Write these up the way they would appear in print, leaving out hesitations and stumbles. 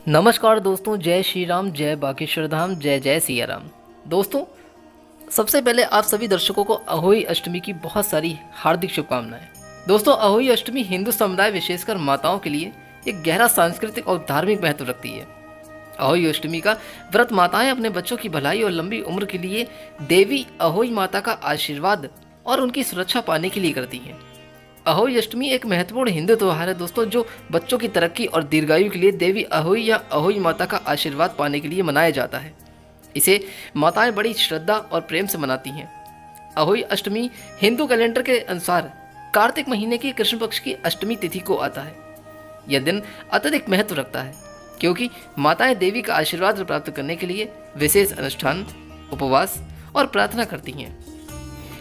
नमस्कार दोस्तों, जय श्री राम, जय बागेश्वर धाम, जय जय सिया राम। दोस्तों, सबसे पहले आप सभी दर्शकों को अहोई अष्टमी की बहुत सारी हार्दिक शुभकामनाएं। दोस्तों, अहोई अष्टमी हिंदू समुदाय विशेषकर माताओं के लिए एक गहरा सांस्कृतिक और धार्मिक महत्व रखती है। अहोई अष्टमी का व्रत माताएं अपने बच्चों की भलाई और लंबी उम्र के लिए देवी अहोई माता का आशीर्वाद और उनकी सुरक्षा पाने के लिए करती हैं। अहोई अष्टमी एक महत्वपूर्ण हिंदू त्यौहार है दोस्तों, जो बच्चों की तरक्की और दीर्घायु के लिए देवी अहोई या अहोई माता का आशीर्वाद पाने के लिए मनाया जाता है। इसे माताएं बड़ी श्रद्धा और प्रेम से मनाती हैं। अहोई अष्टमी हिंदू कैलेंडर के अनुसार कार्तिक महीने की कृष्ण पक्ष की अष्टमी तिथि को आता है। यह दिन अत्यधिक महत्व रखता है क्योंकि माताएं देवी का आशीर्वाद प्राप्त करने के लिए विशेष अनुष्ठान, उपवास और प्रार्थना करती हैं।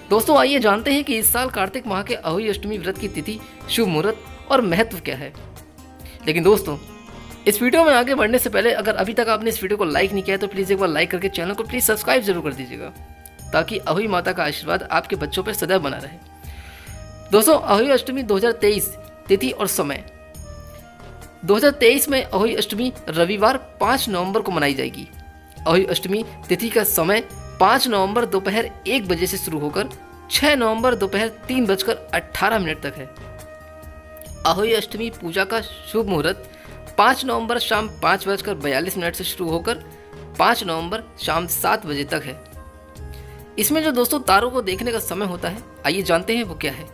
दोस्तों, आइए जानते हैं कि इस साल कार्तिक माह के अहोई अष्टमी व्रत की तिथि, शुभ मुहूर्त और महत्व क्या है। लेकिन दोस्तों, इस वीडियो में आगे बढ़ने से पहले अगर अभी तक आपने इस वीडियो को लाइक नहीं किया है तो प्लीज़ एक बार लाइक करके चैनल को प्लीज़ सब्सक्राइब जरूर कर दीजिएगा, ताकि अहोई माता का आशीर्वाद आपके बच्चों पर सदैव बना रहे। दोस्तों, अहोई अष्टमी 2023 तिथि और समय। 2023 में अहोई अष्टमी रविवार 5 नवंबर को मनाई जाएगी। अहोई अष्टमी तिथि का समय 5 नवंबर दोपहर 1 बजे से शुरू होकर 6 नवंबर दोपहर 3:18 तक है। अहोई अष्टमी पूजा का शुभ मुहूर्त 5 नवंबर शाम 5:42 से शुरू होकर 5 नवंबर शाम 7 बजे तक है। इसमें जो दोस्तों तारों को देखने का समय होता है, आइए जानते हैं वो क्या है।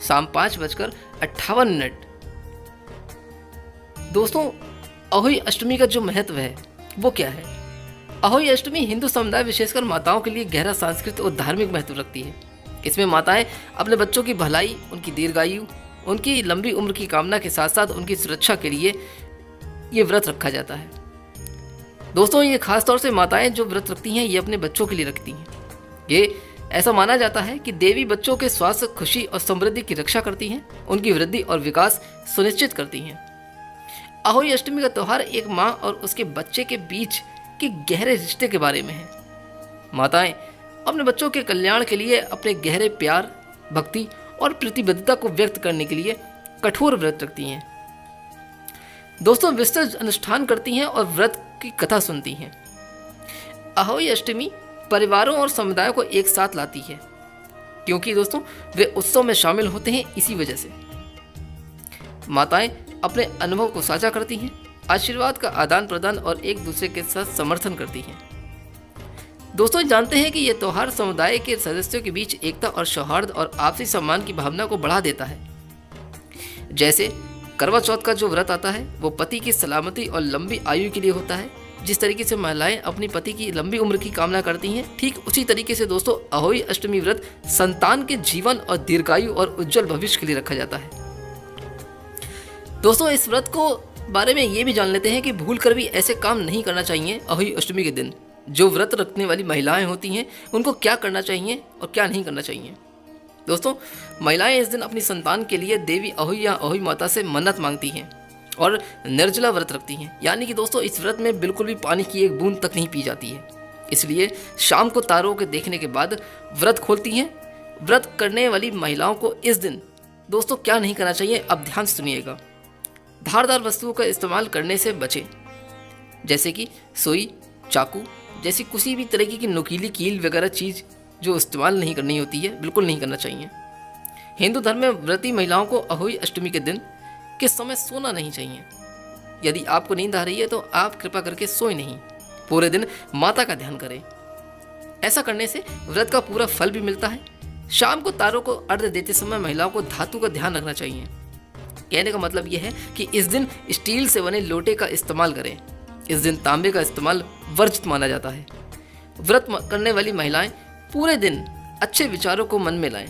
शाम 5:58। दोस्तों, अहोई अष्टमी का जो महत्व है वो क्या है। अहोई अष्टमी हिंदू समुदाय विशेषकर माताओं के लिए गहरा सांस्कृतिक और धार्मिक महत्व रखती है। इसमें माताएं अपने बच्चों की भलाई, उनकी दीर्घायु, उनकी लंबी उम्र की कामना के साथ साथ उनकी सुरक्षा के लिए ये व्रत रखा जाता है। दोस्तों, ये खासतौर से माताएं जो व्रत रखती हैं ये अपने बच्चों के लिए रखती हैं। ये ऐसा माना जाता है कि देवी बच्चों के स्वास्थ्य, खुशी और समृद्धि की रक्षा करती हैं, उनकी वृद्धि और विकास सुनिश्चित करती हैं। अहोई अष्टमी का त्यौहार एक माँ और उसके बच्चे के बीच के गहरे रिश्ते के बारे में है। माताएं अपने बच्चों के कल्याण के लिए अपने गहरे प्यार, भक्ति और प्रतिबद्धता को व्यक्त करने के लिए कठोर व्रत रखती हैं। दोस्तों, विस्तृत अनुष्ठान करती हैं और व्रत की कथा सुनती हैं। अहोई अष्टमी परिवारों और समुदायों को एक साथ लाती है क्योंकि दोस्तों वे उत्सव में शामिल होते हैं। इसी वजह से माताएं अपने अनुभव को साझा करती हैं, आशीर्वाद का आदान प्रदान और एक दूसरे के साथ समर्थन करती हैं। दोस्तों, जानते हैं कि यह त्यौहार समुदाय के सदस्यों के बीच एकता और सौहार्द और आपसी सम्मान की भावना को बढ़ा देता है। जैसे करवा चौथ का जो व्रत आता है वो पति की सलामती और लंबी आयु के लिए होता है। जिस तरीके से महिलाएं अपनी पति की लंबी उम्र की कामना करती हैं, ठीक उसी तरीके से दोस्तों अहोई अष्टमी व्रत संतान के जीवन और दीर्घायु और उज्जवल भविष्य के लिए रखा जाता है। दोस्तों, इस व्रत को बारे में ये भी जान लेते हैं कि भूल कर भी ऐसे काम नहीं करना चाहिए। अहोई अष्टमी के दिन जो व्रत रखने वाली महिलाएं होती हैं उनको क्या करना चाहिए और क्या नहीं करना चाहिए। दोस्तों, महिलाएं इस दिन अपनी संतान के लिए देवी अहोई या अहोई माता से मन्नत मांगती हैं और निर्जला व्रत रखती हैं। यानी कि दोस्तों इस व्रत में बिल्कुल भी पानी की एक बूंद तक नहीं पी जाती है। इसलिए शाम को तारों के देखने के बाद व्रत खोलती हैं। व्रत करने वाली महिलाओं को इस दिन दोस्तों क्या नहीं करना चाहिए, अब ध्यान से सुनिएगा। धारदार वस्तुओं का इस्तेमाल करने से बचें, जैसे कि सुई, चाकू जैसी किसी भी तरीके की नुकीली कील वगैरह चीज़ जो इस्तेमाल नहीं करनी होती है, बिल्कुल नहीं करना चाहिए। हिंदू धर्म में व्रती महिलाओं को अहोई अष्टमी के दिन के समय सोना नहीं चाहिए। यदि आपको नींद आ रही है तो आप कृपा करके सोए नहीं, पूरे दिन माता का ध्यान करें। ऐसा करने से व्रत का पूरा फल भी मिलता है। शाम को तारों को अर्घ्य देते समय महिलाओं को धातु का ध्यान रखना चाहिए। कहने का मतलब यह है कि इस दिन स्टील से बने लोटे का इस्तेमाल करें। इस दिन तांबे का इस्तेमाल वर्जित माना जाता है। व्रत करने वाली महिलाएं पूरे दिन अच्छे विचारों को मन में लाएं,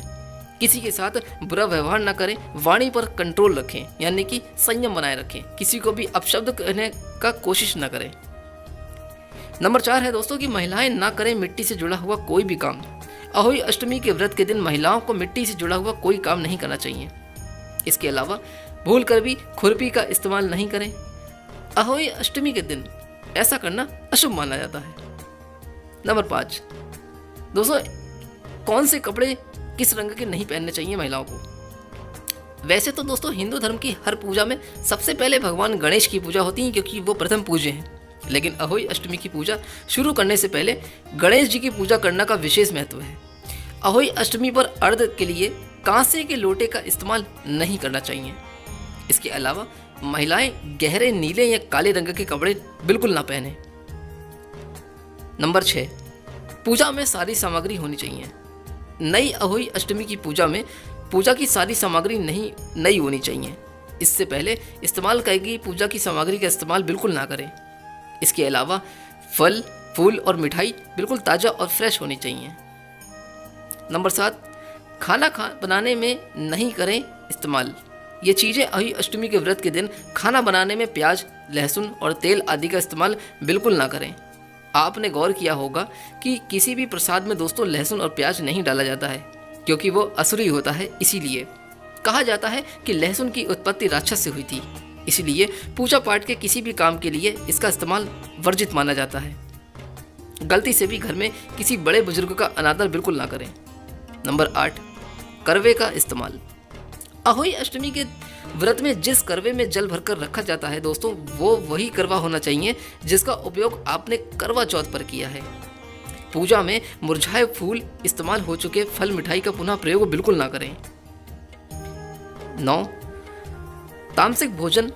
किसी के साथ बुरा व्यवहार न करें, वाणी पर कंट्रोल रखें यानी कि संयम बनाए रखें, किसी को भी अपशब्द कहने का कोशिश न करें। नंबर 4 है दोस्तों कि महिलाएं ना करें मिट्टी से जुड़ा हुआ कोई भी काम। अहोई अष्टमी के व्रत के दिन महिलाओं को मिट्टी से जुड़ा हुआ कोई काम नहीं करना चाहिए। इसके अलावा भूल कर भी खुरपी का इस्तेमाल नहीं करें। अहोई अष्टमी के दिन ऐसा करना अशुभ माना जाता है। नंबर 5 दोस्तों, कौन से कपड़े किस रंग के नहीं पहनने चाहिए महिलाओं को। वैसे तो दोस्तों हिंदू धर्म की हर पूजा में सबसे पहले भगवान गणेश की पूजा होती है, क्योंकि वो प्रथम पूज्य हैं। लेकिन अहोई अष्टमी की पूजा शुरू करने से पहले गणेश जी की पूजा करना का विशेष महत्व है। अहोई अष्टमी पर अर्घ के लिए कांसे के लोटे का इस्तेमाल नहीं करना चाहिए। इसके अलावा महिलाएं गहरे नीले या काले रंग के कपड़े बिल्कुल ना पहने। नंबर 6, पूजा में सारी सामग्री होनी चाहिए। नई अहोई अष्टमी की पूजा में पूजा की सारी सामग्री नहीं नई होनी चाहिए। इससे पहले इस्तेमाल की गई पूजा की सामग्री का इस्तेमाल बिल्कुल ना करें। इसके अलावा फल, फूल और मिठाई बिल्कुल ताज़ा और फ्रेश होनी चाहिए। नंबर 7, खाना बनाने में नहीं करें इस्तेमाल। ये चीज़ें अहोई अष्टमी के व्रत के दिन खाना बनाने में प्याज, लहसुन और तेल आदि का इस्तेमाल बिल्कुल ना करें। आपने गौर किया होगा कि किसी भी प्रसाद में दोस्तों लहसुन और प्याज नहीं डाला जाता है, क्योंकि वो असुरी होता है। इसीलिए कहा जाता है कि लहसुन की उत्पत्ति राक्षस से हुई थी। इसलिए पूजा पाठ के किसी भी काम के लिए इसका इस्तेमाल वर्जित माना जाता है। गलती से भी घर में किसी बड़े बुजुर्ग का अनादर बिल्कुल ना करें। नंबर 8, करवे का इस्तेमाल। अहोई अष्टमी के व्रत में जिस करवे में जल भरकर रखा जाता है दोस्तों, वो वही करवा होना चाहिए जिसका उपयोग आपने करवा चौथ पर किया है। पूजा में मुरझाए फूल, इस्तेमाल हो चुके फल, मिठाई का पुनः प्रयोग बिल्कुल ना करें। 9, तामसिक भोजन।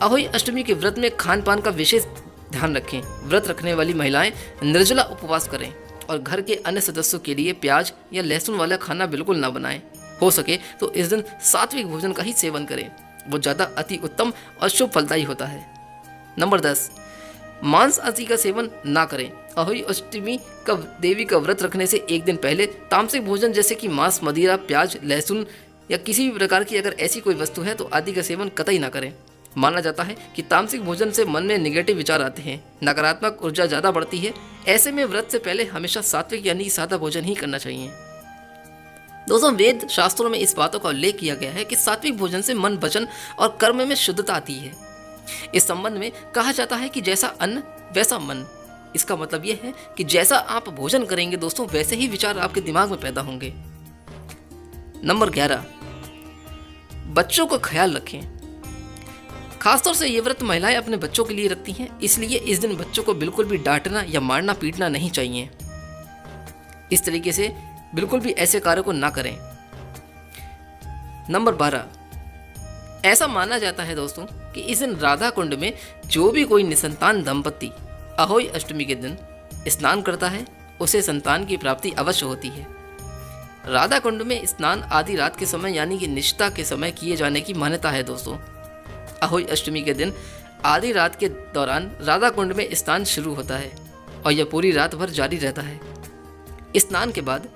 अहोई अष्टमी के व्रत में खान पान का विशेष ध्यान रखें। व्रत रखने वाली महिलाएं निर्जला उपवास करें और घर के अन्य सदस्यों के लिए प्याज या लहसुन वाला खाना बिल्कुल ना बनाएं। हो सके तो इस दिन सात्विक भोजन का ही सेवन करें, वो ज़्यादा अति उत्तम और शुभ फलदायी होता है। नंबर 10, मांस आदि का सेवन ना करें। अहोई अष्टमी का देवी का व्रत रखने से एक दिन पहले तामसिक भोजन जैसे कि मांस, मदिरा, प्याज, लहसुन या किसी भी प्रकार की अगर ऐसी कोई वस्तु है तो आदि का सेवन कतई ना करें। माना जाता है कि तामसिक भोजन से मन में निगेटिव विचार आते हैं, नकारात्मक ऊर्जा ज़्यादा बढ़ती है। ऐसे में व्रत से पहले हमेशा सात्विक यानी सादा भोजन ही करना चाहिए। दोस्तों वेद शास्त्रों में इस बातों का उल्लेख किया गया है कि सात्विक भोजन से मन, वचन और कर्म में शुद्धता आती है। इस संबंध में कहा जाता है कि जैसा अन्न वैसा मन। इसका मतलब यह है कि जैसा आप भोजन करेंगे दोस्तों, वैसे ही विचार आपके दिमाग में पैदा होंगे। नंबर 11, बच्चों का ख्याल रखें। खासतौर से ये व्रत महिलाएं अपने बच्चों के लिए रखती हैं, इसलिए इस दिन बच्चों को बिल्कुल भी डांटना या मारना पीटना नहीं चाहिए। इस तरीके से बिल्कुल भी ऐसे कार्य को ना करें। नंबर 12, ऐसा माना जाता है दोस्तों कि इस दिन राधा कुंड में जो भी कोई निसंतान दंपति अहोई अष्टमी के दिन स्नान करता है, उसे संतान की प्राप्ति अवश्य होती है। राधा कुंड में स्नान आधी रात के समय यानी कि निष्ठा के समय किए जाने की मान्यता है दोस्तों। अहोई अष्टमी के दिन आधी रात के दौरान राधा कुंड में स्नान शुरू होता है और यह पूरी रात भर जारी रहता है। स्नान के बाद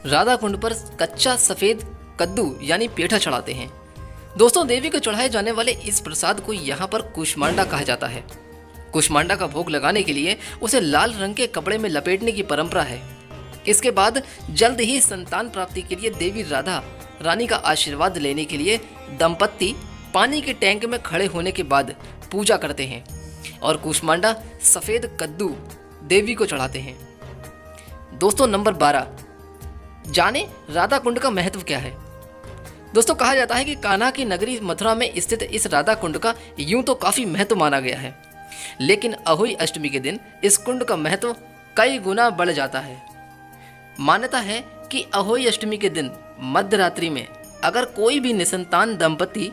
राधा कुंड पर कच्चा सफ़ेद कद्दू यानी पेठा चढ़ाते हैं। दोस्तों देवी को चढ़ाए जाने वाले इस प्रसाद को यहाँ पर कुष्मांडा कहा जाता है। कुष्मांडा का भोग लगाने के लिए उसे लाल रंग के कपड़े में लपेटने की परंपरा है। इसके बाद जल्द ही संतान प्राप्ति के लिए देवी राधा रानी का आशीर्वाद लेने के लिए दंपत्ति पानी के टैंक में खड़े होने के बाद पूजा करते हैं और कुष्मांडा सफ़ेद कद्दू देवी को चढ़ाते हैं। दोस्तों नंबर 12, जाने राधा कुंड का महत्व क्या है। दोस्तों कहा जाता है कि कान्हा की नगरी मथुरा में स्थित इस राधा कुंड का यूं तो काफ़ी महत्व माना गया है, लेकिन अहोई अष्टमी के दिन इस कुंड का महत्व कई गुना बढ़ जाता है। मान्यता है कि अहोई अष्टमी के दिन मध्य रात्रि में अगर कोई भी निसंतान दंपति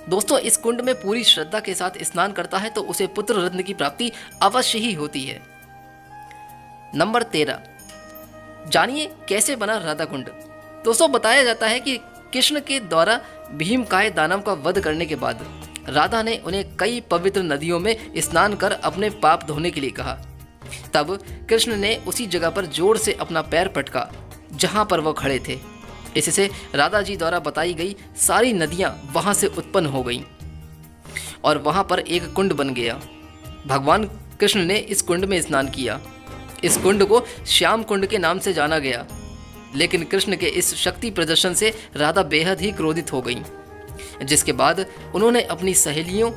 दोस्तों इस कुंड में पूरी श्रद्धा के साथ स्नान करता है तो उसे पुत्र रत्न की प्राप्ति अवश्य ही होती है। नंबर 13, जानिए कैसे बना राधा कुंड। दोस्तों बताया जाता है कि कृष्ण के द्वारा भीमकाय दानव का वध करने के बाद राधा ने उन्हें कई पवित्र नदियों में स्नान कर अपने पाप धोने के लिए कहा। तब कृष्ण ने उसी जगह पर जोर से अपना पैर पटका जहां पर वह खड़े थे। इससे राधा जी द्वारा बताई गई सारी नदियां वहां से उत्पन्न हो गईं और वहां पर एक कुंड बन गया। भगवान कृष्ण ने इस कुंड में स्नान किया। इस कुंड को श्याम कुंड के नाम से जाना गया, लेकिन कृष्ण के इस शक्ति प्रदर्शन से राधा बेहद ही क्रोधित हो गईं, जिसके बाद उन्होंने अपनी सहेलियों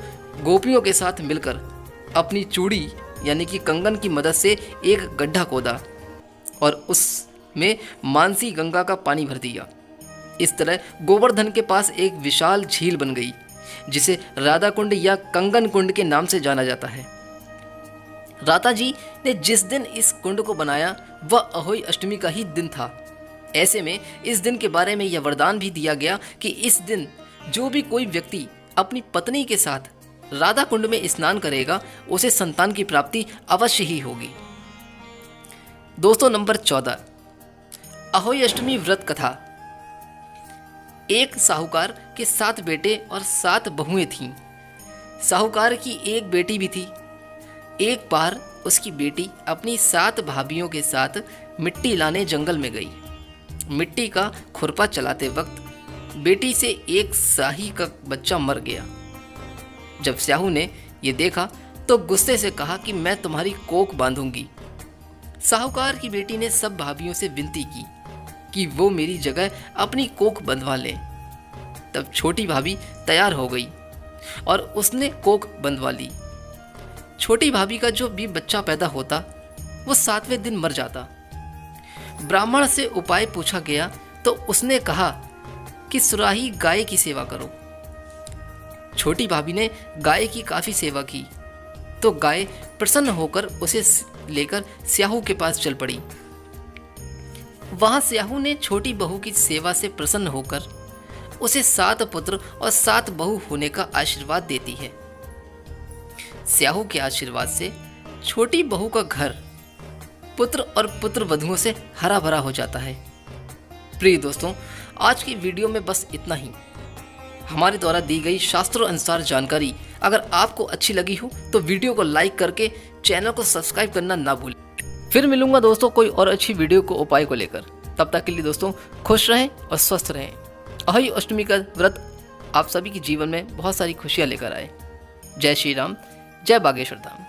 गोपियों के साथ मिलकर अपनी चूड़ी यानी कि कंगन की मदद से एक गड्ढा खोदा और उसमें मानसी गंगा का पानी भर दिया। इस तरह गोवर्धन के पास एक विशाल झील बन गई, जिसे राधा कुंड या कंगन कुंड के नाम से जाना जाता है। राधा जी ने जिस दिन इस कुंड को बनाया वह अहोई अष्टमी का ही दिन था। ऐसे में इस दिन के बारे में यह वरदान भी दिया गया कि इस दिन जो भी कोई व्यक्ति अपनी पत्नी के साथ राधा कुंड में स्नान करेगा उसे संतान की प्राप्ति अवश्य ही होगी। दोस्तों, नंबर 14, अहोई अष्टमी व्रत कथा। एक साहूकार के 7 बेटे और 7 बहुएं थीं। साहूकार की एक बेटी भी थी। एक बार उसकी बेटी अपनी 7 भाभियों के साथ मिट्टी लाने जंगल में गई। मिट्टी का खुरपा चलाते वक्त बेटी से एक स्याही का बच्चा मर गया। जब स्याहू ने यह देखा तो गुस्से से कहा कि मैं तुम्हारी कोख बांधूंगी। साहूकार की बेटी ने सब भाभियों से विनती की कि वो मेरी जगह अपनी कोख बंधवा लें। तब छोटी भाभी तैयार हो गई और उसने कोख बंधवा ली। छोटी भाभी का जो भी बच्चा पैदा होता वो 7वें दिन मर जाता। ब्राह्मण से उपाय पूछा गया तो उसने कहा कि सुराही गाय की सेवा करो। छोटी भाभी ने गाय की काफी सेवा की तो गाय प्रसन्न होकर उसे लेकर स्याहू के पास चल पड़ी। वहां स्याहू ने छोटी बहू की सेवा से प्रसन्न होकर उसे 7 पुत्र और 7 बहू होने का आशीर्वाद देती है। स्याहू के आशीर्वाद से छोटी बहू का घर पुत्र और पुत्र वधुओं से हरा भरा हो जाता है। प्रिय दोस्तों, आज की वीडियो में बस इतना ही। हमारे द्वारा दी गई शास्त्रों अनुसार जानकारी अगर आपको अच्छी लगी हो तो वीडियो को लाइक करके चैनल को सब्सक्राइब करना ना भूलें। फिर मिलूंगा दोस्तों कोई और अच्छी वीडियो को उपाय को लेकर। तब तक के लिए दोस्तों खुश रहें और स्वस्थ रहें। अहोई अष्टमी का व्रत आप सभी के जीवन में बहुत सारी खुशियां लेकर आए। जय श्री राम, जय बागेश्वर धाम।